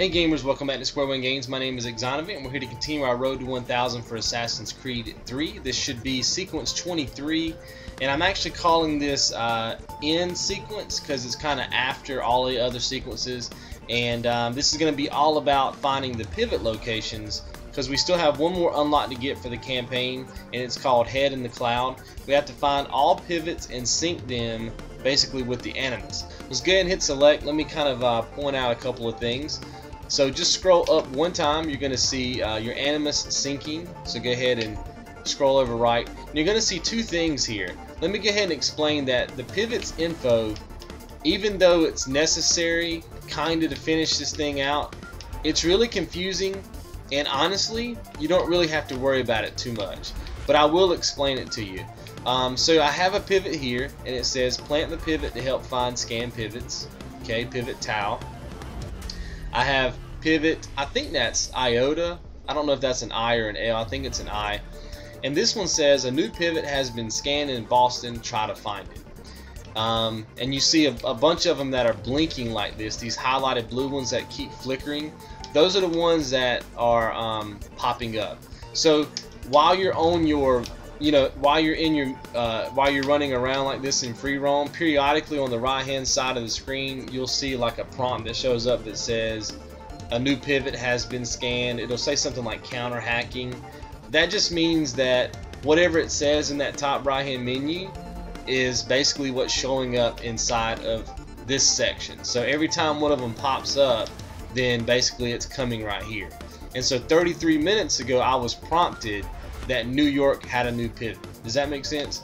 Hey gamers, welcome back to SquareoneGames. My name is XONEVANT and we're here to continue our road to 1000 for Assassin's Creed 3. This should be sequence 23, and I'm actually calling this end sequence because it's kind of after all the other sequences, and this is going to be all about finding the pivot locations because we still have one more unlock to get for the campaign, and it's called Head in the Cloud. We have to find all pivots and sync them basically with the Animus. Let's go ahead and hit select. Let me kind of point out a couple of things. So just scroll up one time, you're going to see your Animus syncing. So go ahead and scroll over right. And you're going to see two things here. Let me go ahead and explain that the pivots info, even though it's necessary kind of to finish this thing out, it's really confusing, and honestly you don't really have to worry about it too much, but I will explain it to you. So I have a pivot here and it says plant the pivot to help find scan pivots. Okay, pivot tau. I have pivot, I think that's iota. I don't know if that's an I or an L. I think it's an I. And this one says a new pivot has been scanned in Boston, try to find it. And you see a bunch of them that are blinking like this, these highlighted blue ones that keep flickering. Those are the ones that are popping up. So while you're on your, while you're running around like this in free roam, periodically on the right hand side of the screen you'll see like a prompt that shows up that says a new pivot has been scanned. It'll say something like counter hacking. That just means that whatever it says in that top right hand menu is basically what's showing up inside of this section. So every time one of them pops up, then basically it's coming right here. And so 33 minutes ago I was prompted that New York had a new pivot. Does that make sense?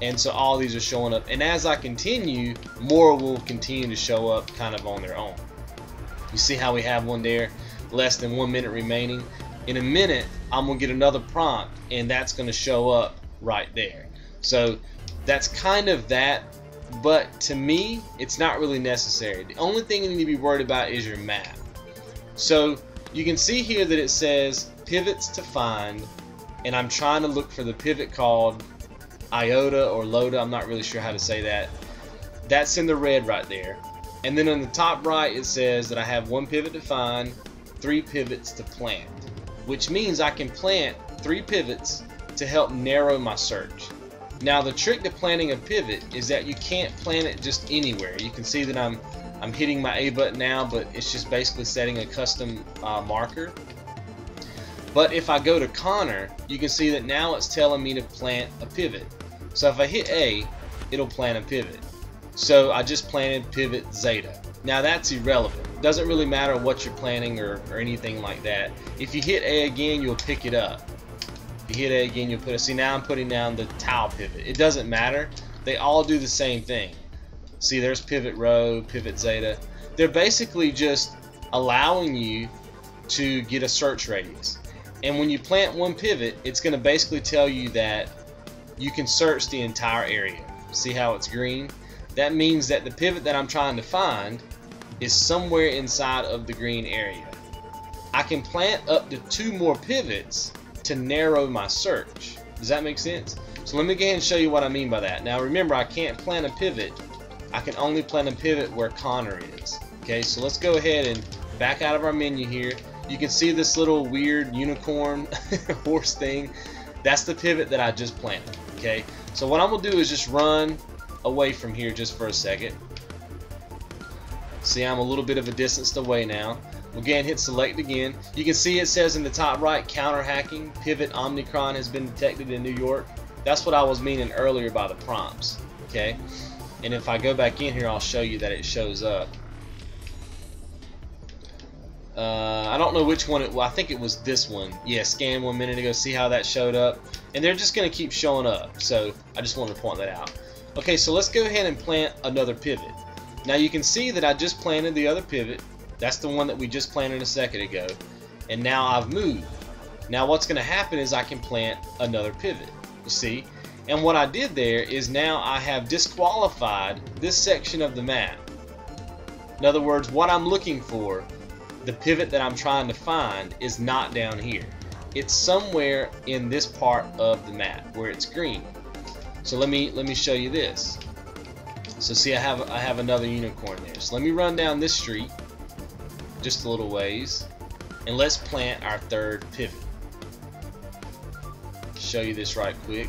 And so all these are showing up, and as I continue, more will continue to show up kind of on their own. You see how we have one there, less than 1 minute remaining. In a minute I'm gonna get another prompt and that's gonna show up right there. So that's kind of that, but to me it's not really necessary. The only thing you need to be worried about is your map. So you can see here that it says pivots to find, and I'm trying to look for the pivot called iota or loda. I'm not really sure how to say that. That's in the red right there. And then on the top right it says that I have one pivot to find, 3 pivots to plant, which means I can plant 3 pivots to help narrow my search. Now the trick to planting a pivot is that you can't plant it just anywhere. You can see that I'm hitting my A button now, but it's just basically setting a custom marker. But if I go to Connor, you can see that now it's telling me to plant a pivot. So if I hit A, it'll plant a pivot. So I just planted pivot zeta. Now that's irrelevant. It doesn't really matter what you're planting or anything like that. If you hit A again, you'll pick it up. If you hit A again, you'll put it. See, now I'm putting down the tau pivot. It doesn't matter. They all do the same thing. See, there's pivot row, pivot zeta. They're basically just allowing you to get a search radius. And when you plant one pivot, it's going to basically tell you that you can search the entire area. See how it's green? That means that the pivot that I'm trying to find is somewhere inside of the green area. I can plant up to 2 more pivots to narrow my search. Does that make sense? So let me go ahead and show you what I mean by that. Now remember, I can't plant a pivot. I can only plant a pivot where Connor is. Okay, so let's go ahead and back out of our menu here. You can see this little weird unicorn horse thing. That's the pivot that I just planted. Okay, so what I'm gonna do is just run away from here just for a second. See, I'm a little bit of a distance away now. We'll go ahead and hit select again. You can see it says in the top right, counter hacking, pivot Omicron has been detected in New York. That's what I was meaning earlier by the prompts. Okay, and if I go back in here, I'll show you that it shows up. I don't know which one I think it was this one. Yeah, scan 1 minute ago. See how that showed up? And they're just going to keep showing up. So I just wanted to point that out. Okay, so let's go ahead and plant another pivot. Now you can see that I just planted the other pivot. That's the one that we just planted a second ago. And now I've moved. Now what's going to happen is I can plant another pivot. You see? And what I did there is now I have disqualified this section of the map. In other words, what I'm looking for, the pivot that I'm trying to find, is not down here. It's somewhere in this part of the map where it's green. So let me show you this. So see, I have another unicorn there. So let me run down this street. just a little ways, and let's plant our third pivot. Show you this right quick.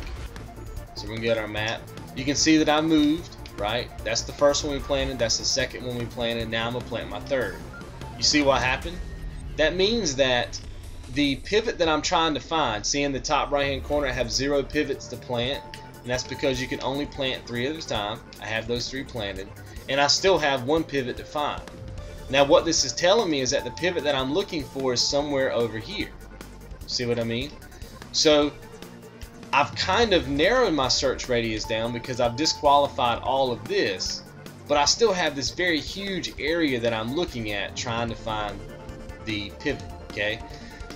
So we're gonna get our map. You can see that I moved, right? That's the first one we planted, that's the second one we planted, now I'm gonna plant my third. You see what happened? That means that the pivot that I'm trying to find, see in the top right hand corner I have 0 pivots to plant, and that's because you can only plant 3 at a time. I have those 3 planted, and I still have 1 pivot to find. Now what this is telling me is that the pivot that I'm looking for is somewhere over here. See what I mean? So I've kind of narrowed my search radius down because I've disqualified all of this, but I still have this very huge area that I'm looking at trying to find the pivot. Okay,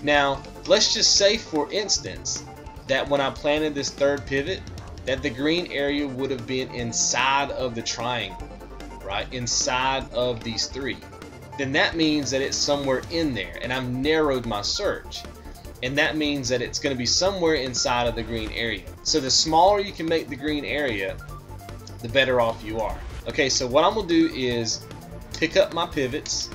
now let's just say for instance that when I planted this third pivot, that the green area would have been inside of the triangle, right, inside of these 3. Then that means that it's somewhere in there, and I've narrowed my search, and that means that it's going to be somewhere inside of the green area. So the smaller you can make the green area, the better off you are. Okay, so what I'm going to do is pick up my pivots.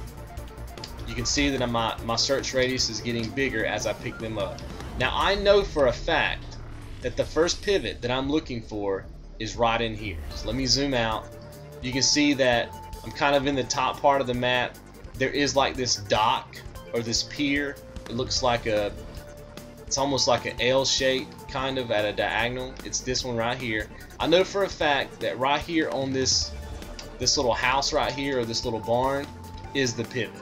You can see that my search radius is getting bigger as I pick them up. Now I know for a fact that the first pivot that I'm looking for is right in here. So let me zoom out. You can see that I'm kind of in the top part of the map. There is like this dock or this pier. It looks like it's almost like an L shape kind of at a diagonal. It's this one right here. I know for a fact that right here on this little house right here, or this little barn, is the pivot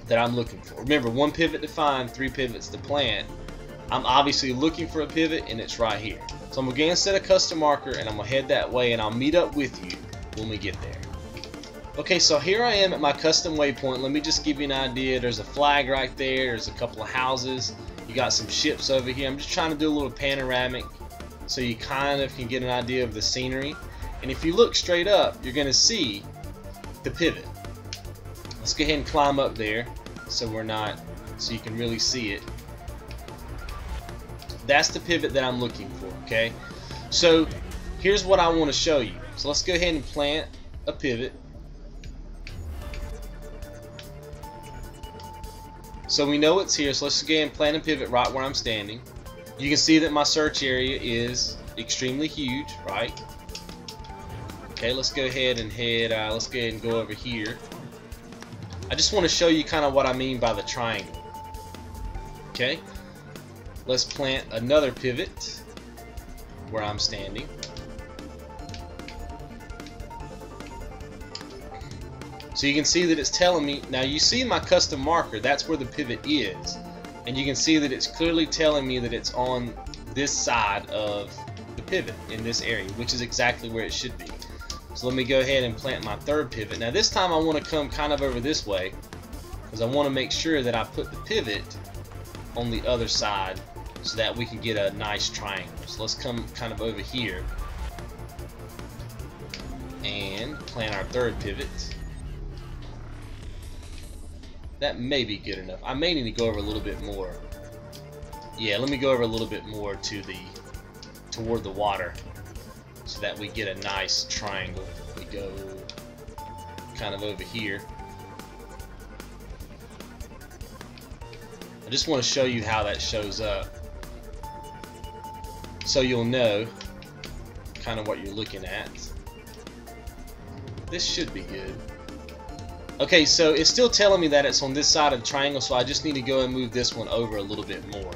that I'm looking for. Remember, 1 pivot to find, 3 pivots to plant. I'm obviously looking for a pivot, and it's right here. So I'm going to set a custom marker, and I'm going to head that way, and I'll meet up with you when we get there. Okay, so here I am at my custom waypoint. Let me just give you an idea. There's a flag right there. There's a couple of houses. You got some ships over here. I'm just trying to do a little panoramic so you kind of can get an idea of the scenery. And if you look straight up, you're going to see the pivot. Let's go ahead and climb up there so you can really see it. That's the pivot that I'm looking for, okay? So here's what I want to show you. So let's go ahead and plant a pivot. So we know it's here, so let's go ahead and plant a pivot right where I'm standing. You can see that my search area is extremely huge, right? Okay, let's go ahead and go over here. I just want to show you kind of what I mean by the triangle. Okay, let's plant another pivot where I'm standing. So you can see that it's telling me, now you see my custom marker, that's where the pivot is. And you can see that it's clearly telling me that it's on this side of the pivot in this area, which is exactly where it should be. So let me go ahead and plant my third pivot. Now this time I want to come kind of over this way, because I want to make sure that I put the pivot on the other side so that we can get a nice triangle. So let's come kind of over here and plant our third pivot. That may be good enough. I may need to go over a little bit more. Yeah, let me go over a little bit more toward the water so that we get a nice triangle. We go kind of over here. I just want to show you how that shows up so you'll know kind of what you're looking at. This should be good. Okay, so it's still telling me that it's on this side of the triangle, so I just need to go and move this one over a little bit more.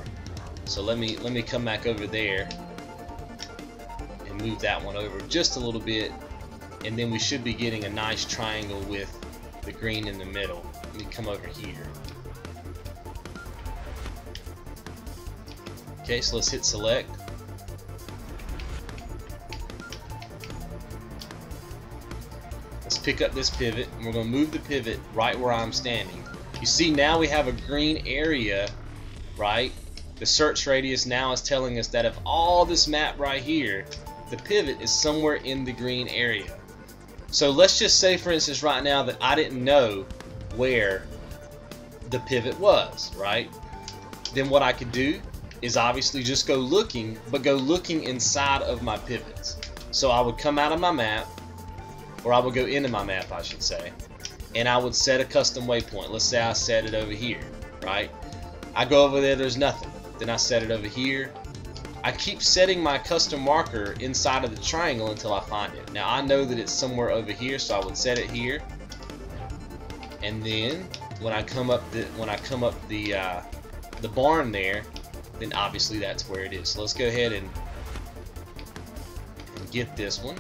So let me come back over there and move that one over just a little bit, and then we should be getting a nice triangle with the green in the middle. Let me come over here. Okay, so let's hit select. Let's pick up this pivot, and we're going to move the pivot right where I'm standing. You see, now we have a green area, right? The search radius now is telling us that if all this map right here, the pivot is somewhere in the green area. So let's just say, for instance, right now that I didn't know where the pivot was, right? Then what I could do is obviously just go looking, but go looking inside of my pivots. So I would come out of my map, or I would go into my map, I should say, and I would set a custom waypoint. Let's say I set it over here, right? I go over there, there's nothing. Then I set it over here. I keep setting my custom marker inside of the triangle until I find it. Now I know that it's somewhere over here, so I would set it here. And then when I come up the barn there, then obviously that's where it is. So let's go ahead and get this one.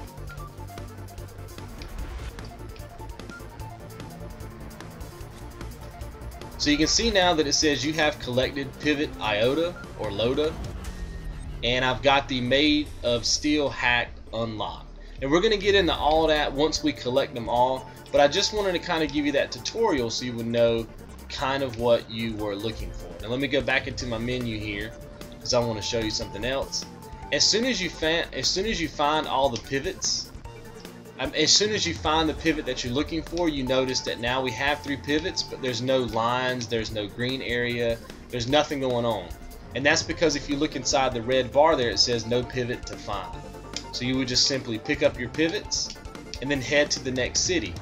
So you can see now that it says you have collected pivot iota or LOTA, and I've got the Made of Steel hack unlocked. And we're going to get into all that once we collect them all, but I just wanted to kind of give you that tutorial so you would know kind of what you were looking for. Now let me go back into my menu here because I want to show you something else. As soon as you find all the pivots, as soon as you find the pivot that you're looking for, you notice that now we have 3 pivots, but there's no lines, there's no green area, there's nothing going on. And that's because if you look inside the red bar there, it says no pivot to find. So you would just simply pick up your pivots and then head to the next city.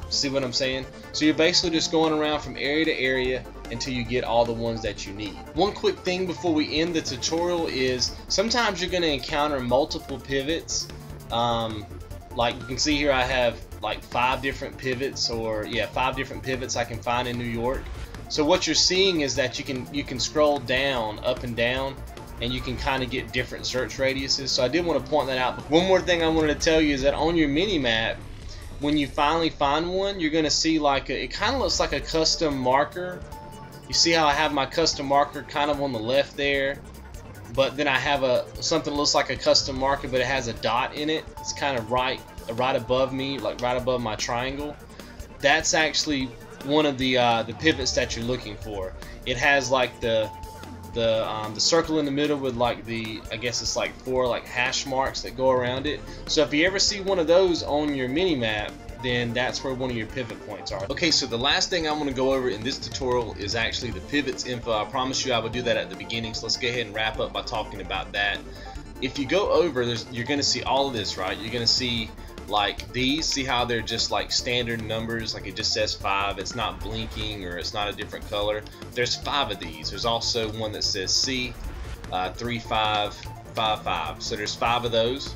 See what I'm saying? So you're basically just going around from area to area until you get all the ones that you need. One quick thing before we end the tutorial is sometimes you're going to encounter multiple pivots. Like you can see here, I have like 5 different pivots, or yeah, 5 different pivots I can find in New York. So what you're seeing is that you can scroll down, up and down, and you can kind of get different search radiuses. So I did want to point that out. But one more thing I wanted to tell you is that on your mini map, when you finally find one, you're going to see like it kind of looks like a custom marker. You see how I have my custom marker kind of on the left there, but then I have something that looks like a custom marker, but it has a dot in it. It's kind of right above me, like right above my triangle. That's actually one of the pivots that you're looking for. It has like the circle in the middle with like I guess it's like 4 like hash marks that go around it. So if you ever see one of those on your mini map, then that's where one of your pivot points are. Okay, so the last thing I'm going to go over in this tutorial is actually the pivots info. I promise you I would do that at the beginning, so let's go ahead and wrap up by talking about that. If you go over, you're going to see all of this, right? You're going to see like these, see how they're just like standard numbers, like it just says 5, it's not blinking or it's not a different color. There's 5 of these. There's also one that says C 3555. So there's 5 of those,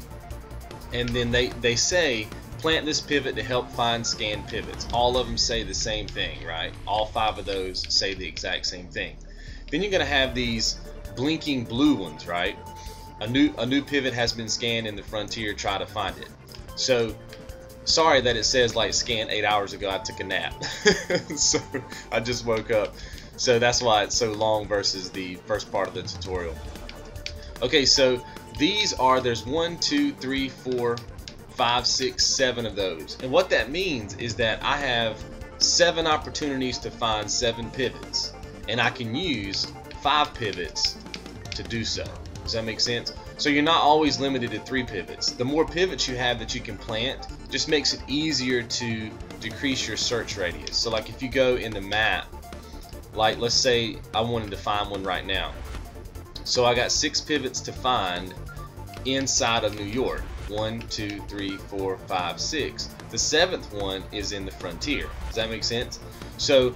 and then they say plant this pivot to help find scanned pivots. All of them say the same thing, right? All 5 of those say the exact same thing. Then you're gonna have these blinking blue ones, right? A new pivot has been scanned in the frontier, try to find it. So sorry that it says like scanned 8 hours ago, I took a nap. So I just woke up. So that's why it's so long versus the first part of the tutorial. Okay, so there's 1, 2, 3, 4, 5, 6, 7 of those, and what that means is that I have 7 opportunities to find 7 pivots, and I can use 5 pivots to do so. Does that make sense? So you're not always limited to 3 pivots. The more pivots you have that you can plant just makes it easier to decrease your search radius. So like if you go in the map, like let's say I wanted to find one right now, so I got 6 pivots to find inside of New York. 1, 2, 3, 4, 5, 6. The 7th one is in the frontier. Does that make sense? So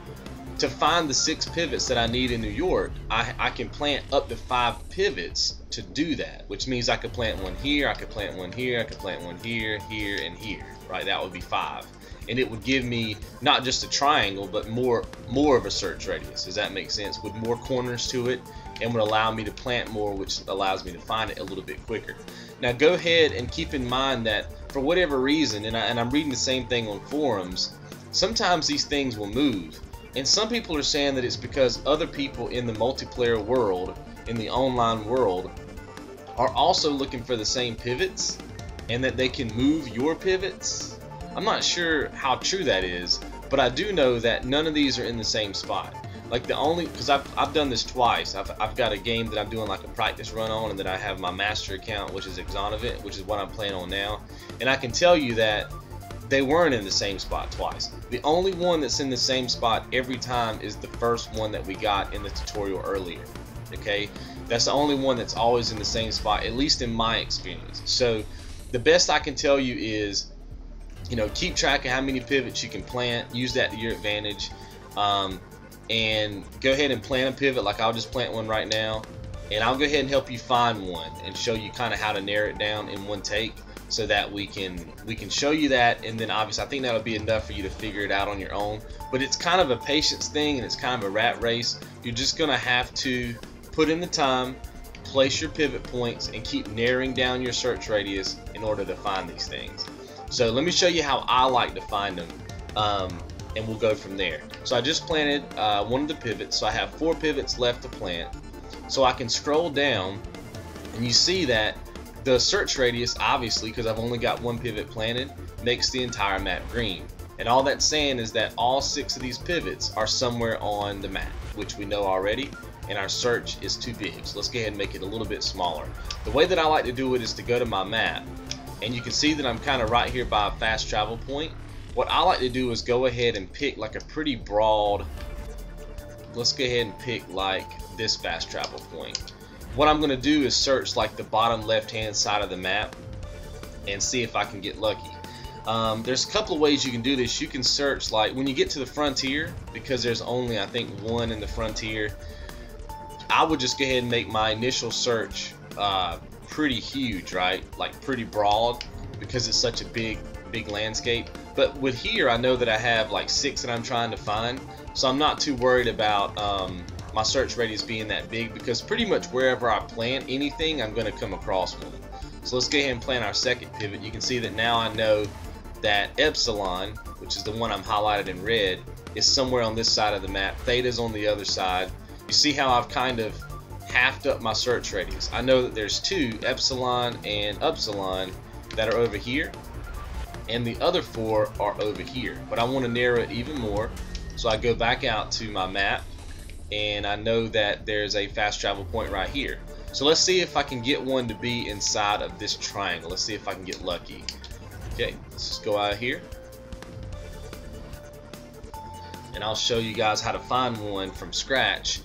to find the 6 pivots that I need in New York, I can plant up to 5 pivots to do that, which means I could plant one here, I could plant one here, I could plant one here, here, and here, right? That would be 5. And it would give me not just a triangle, but more of a search radius. Does that make sense? With more corners to it, and would allow me to plant more, which allows me to find it a little bit quicker. Now go ahead and keep in mind that for whatever reason, and I'm reading the same thing on forums, sometimes these things will move. And some people are saying that it's because other people in the multiplayer world, in the online world, are also looking for the same pivots, and that they can move your pivots. I'm not sure how true that is, but I do know that none of these are in the same spot. Like because I've done this twice. I've got a game that I'm doing like a practice run on, and then I have my master account, which is XONEVANT, which is what I'm playing on now. And I can tell you that they weren't in the same spot twice. The only one that's in the same spot every time is the first one that we got in the tutorial earlier. Okay, that's the only one that's always in the same spot, at least in my experience. So the best I can tell you is you know, keep track of how many pivots you can plant, use that to your advantage, and go ahead and plant a pivot. Like I'll just plant one right now, and I'll go ahead and help you find one and show you kind of how to narrow it down in one take, so that we can show you that, and then obviously I think that'll be enough for you to figure it out on your own. But it's kind of a patience thing, and it's kind of a rat race. You're just gonna have to put in the time, place your pivot points, and keep narrowing down your search radius in order to find these things. So let me show you how I like to find them, and we'll go from there. So I just planted one of the pivots, so I have 4 pivots left to plant. So I can scroll down, and you see that the search radius, obviously, because I've only got 1 pivot planted, makes the entire map green. And all that's saying is that all 6 of these pivots are somewhere on the map, which we know already, and our search is too big. So let's go ahead and make it a little bit smaller. The way that I like to do it is to go to my map, and you can see that I'm kind of right here by a fast travel point. What I like to do is go ahead and pick like a pretty broad, let's go ahead and pick like this fast travel point. What I'm going to do is search like the bottom left hand side of the map and see if I can get lucky. There's a couple of ways you can do this. You can search like when you get to the frontier, because there's only I think 1 in the frontier. I would just go ahead and make my initial search pretty huge, right? Like pretty broad, because it's such a big landscape. But with here, I know that I have like 6 that I'm trying to find, so I'm not too worried about my search radius being that big, because pretty much wherever I plant anything, I'm going to come across one. So let's go ahead and plant our second pivot. You can see that now I know that Epsilon, which is the one I'm highlighted in red, is somewhere on this side of the map. Theta's on the other side. You see how I've kind of halved up my search radius. I know that there's 2, Epsilon and Upsilon, that are over here, and the other 4 are over here. But I want to narrow it even more, so I go back out to my map, and I know that there's a fast travel point right here. So let's see if I can get one to be inside of this triangle. Let's see if I can get lucky. Okay, let's just go out here, and I'll show you guys how to find one from scratch,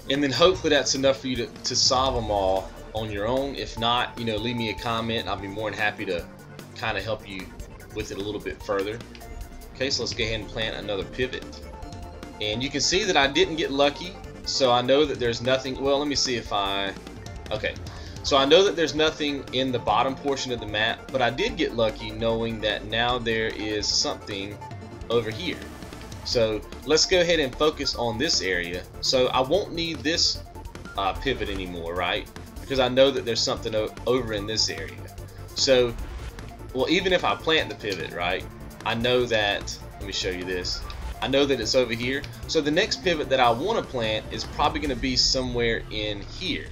and then hopefully that's enough for you to solve them all on your own. If not, you know, leave me a comment, and I'll be more than happy to kind of help you with it a little bit further. Okay, so let's go ahead and plant another pivot, and you can see that I didn't get lucky, so I know that there's nothing. Well, let me see if okay, so I know that there's nothing in the bottom portion of the map, but I did get lucky knowing that now there is something over here. So let's go ahead and focus on this area. So I won't need this pivot anymore, right? Because I know that there's something over in this area. So, well, even if I plant the pivot, right, I know that, let me show you this, I know that it's over here. So the next pivot that I want to plant is probably going to be somewhere in here,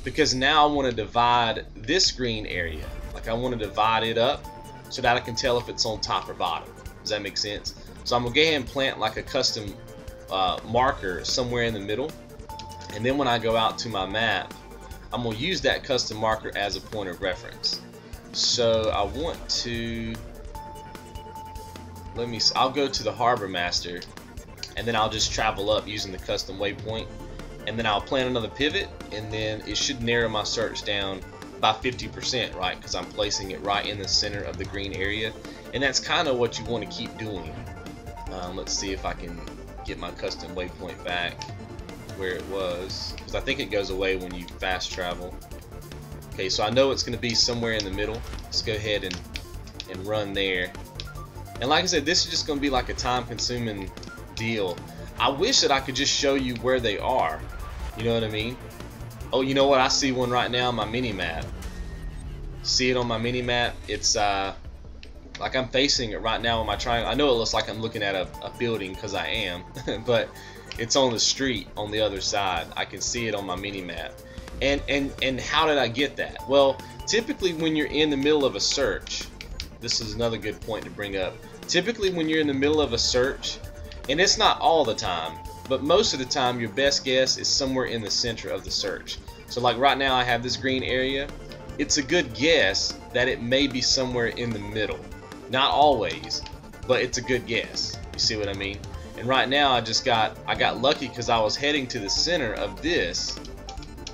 because now I want to divide this green area. Like I want to divide it up so that I can tell if it's on top or bottom. Does that make sense? So I'm going to go ahead and plant like a custom marker somewhere in the middle, and then when I go out to my map, I'm going to use that custom marker as a point of reference. So I want to, I'll go to the Harbor Master, and then I'll just travel up using the custom waypoint, and then I'll plant another pivot, and then it should narrow my search down by 50%, right? Because I'm placing it right in the center of the green area, and that's kind of what you want to keep doing. Let's see if I can get my custom waypoint back where it was, because I think it goes away when you fast travel. Okay, so I know it's going to be somewhere in the middle. Let's go ahead and run there. And like I said, this is just going to be like a time-consuming deal. I wish that I could just show you where they are. You know what I mean? Oh, you know what? I see one right now on my mini-map. See it on my mini-map? It's like I'm facing it right now on my triangle. I know it looks like I'm looking at a building, because I am, but it's on the street on the other side. I can see it on my mini-map. And how did I get that? Well, typically when you're in the middle of a search, this is another good point to bring up. Typically when you're in the middle of a search, and it's not all the time, but most of the time your best guess is somewhere in the center of the search. So like right now I have this green area. It's a good guess that it may be somewhere in the middle. Not always, but it's a good guess. You see what I mean? And right now I got lucky because I was heading to the center of this,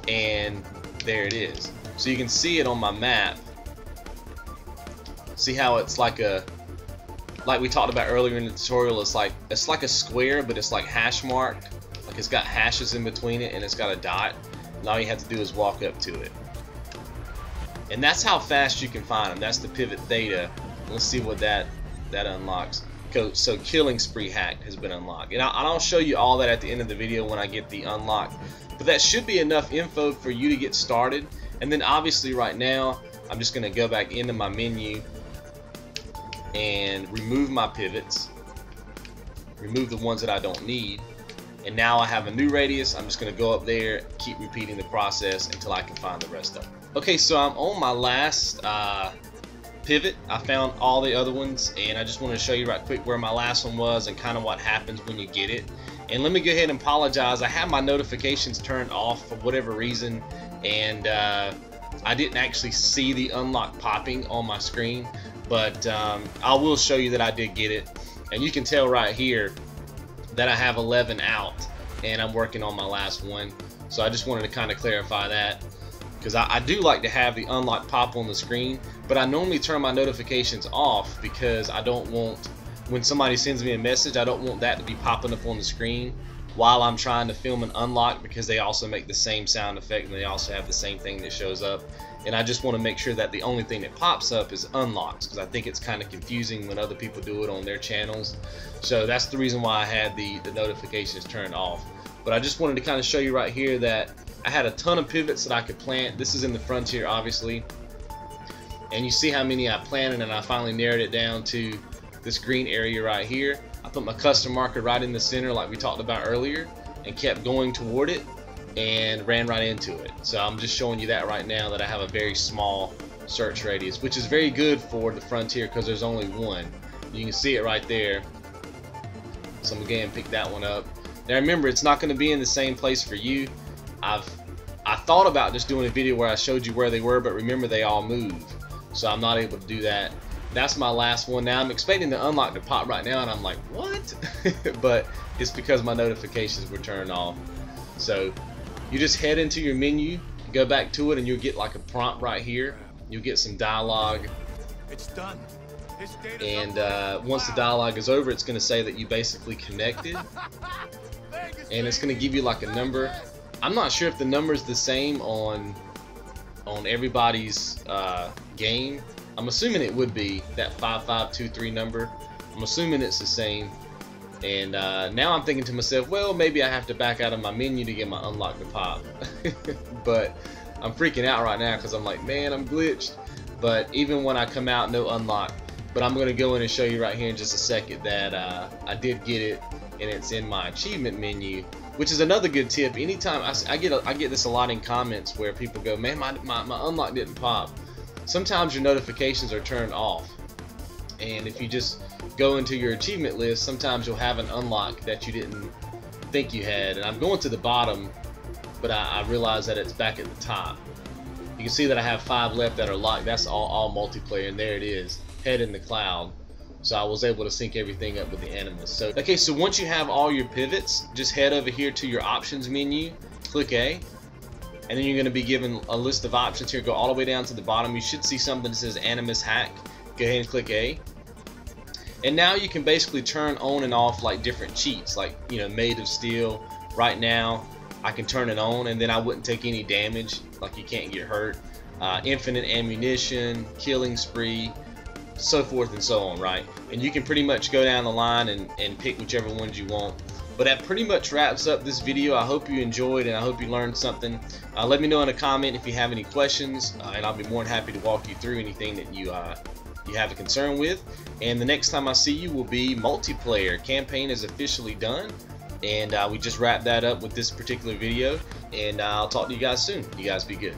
and there it is. So you can see it on my map. See how it's like a like we talked about earlier in the tutorial, it's like a square, but it's like hash marked. Like it's got hashes in between it, and it's got a dot. And all you have to do is walk up to it. And that's how fast you can find them. That's the pivot theta. Let's see what that unlocks. So killing spree hack has been unlocked. And I'll show you all that at the end of the video when I get the unlock. But that should be enough info for you to get started. And then obviously right now, I'm just going to go back into my menu and remove my pivots. Remove the ones that I don't need. And now I have a new radius. I'm just going to go up there, keep repeating the process until I can find the rest of them. Okay, so I'm on my last pivot. I found all the other ones, and I just want to show you right quick where my last one was and kind of what happens when you get it. And let me go ahead and apologize. I had my notifications turned off for whatever reason, and I didn't actually see the unlock popping on my screen, but I will show you that I did get it. And you can tell right here that I have 11 out, and I'm working on my last one. So I just wanted to kind of clarify that, because I do like to have the unlock pop on the screen, but I normally turn my notifications off because I don't want, when somebody sends me a message, I don't want that to be popping up on the screen while I'm trying to film an unlock, because they also make the same sound effect and they also have the same thing that shows up. And I just want to make sure that the only thing that pops up is unlocks, because I think it's kind of confusing when other people do it on their channels. So that's the reason why I had the notifications turned off. But I just wanted to kind of show you right here that I had a ton of pivots that I could plant. This is in the frontier, obviously. And you see how many I planted, and I finally narrowed it down to this green area right here. I put my custom marker right in the center like we talked about earlier and kept going toward it and ran right into it. So I'm just showing you that right now, that I have a very small search radius, which is very good for the frontier because there's only one. You can see it right there. So I'm going to go ahead and pick that one up. Now remember, it's not going to be in the same place for you. I thought about just doing a video where I showed you where they were, but remember they all move. So I'm not able to do that. That's my last one. Now I'm expecting the unlock to pop right now, and I'm like, what? But it's because my notifications were turned off. So you just head into your menu, go back to it, and you'll get like a prompt right here. You'll get some dialogue. It's done. And once the dialogue is over, it's going to say that you basically connected. And it's going to give you like a number. I'm not sure if the number is the same on everybody's game. I'm assuming it would be that 5523 number. I'm assuming it's the same. And now I'm thinking to myself, well, maybe I have to back out of my menu to get my unlock to pop. But I'm freaking out right now because I'm like, man, I'm glitched. But even when I come out, no unlock. But I'm going to go in and show you right here in just a second that I did get it, and it's in my achievement menu, which is another good tip. Anytime I get this a lot in comments where people go, man, my unlock didn't pop. Sometimes your notifications are turned off, and if you just go into your achievement list, sometimes you'll have an unlock that you didn't think you had. And I'm going to the bottom, but I realize that it's back at the top. You can see that I have 5 left that are locked. That's all multiplayer, and there it is, head in the cloud. So I was able to sync everything up with the Animus. So okay, so once you have all your pivots, just head over here to your options menu, click A, and then you're going to be given a list of options here. Go all the way down to the bottom. You should see something that says Animus Hack. Go ahead and click A. And now you can basically turn on and off like different cheats, like, you know, made of steel. Right now I can turn it on and then I wouldn't take any damage, like you can't get hurt. Infinite ammunition, killing spree, so forth and so on, right? And you can pretty much go down the line and pick whichever ones you want. But that pretty much wraps up this video. I hope you enjoyed and I hope you learned something. Let me know in a comment if you have any questions, and I'll be more than happy to walk you through anything that you have a concern with. And the next time I see you will be multiplayer. Campaign is officially done, and we just wrapped that up with this particular video. And I'll talk to you guys soon. You guys be good.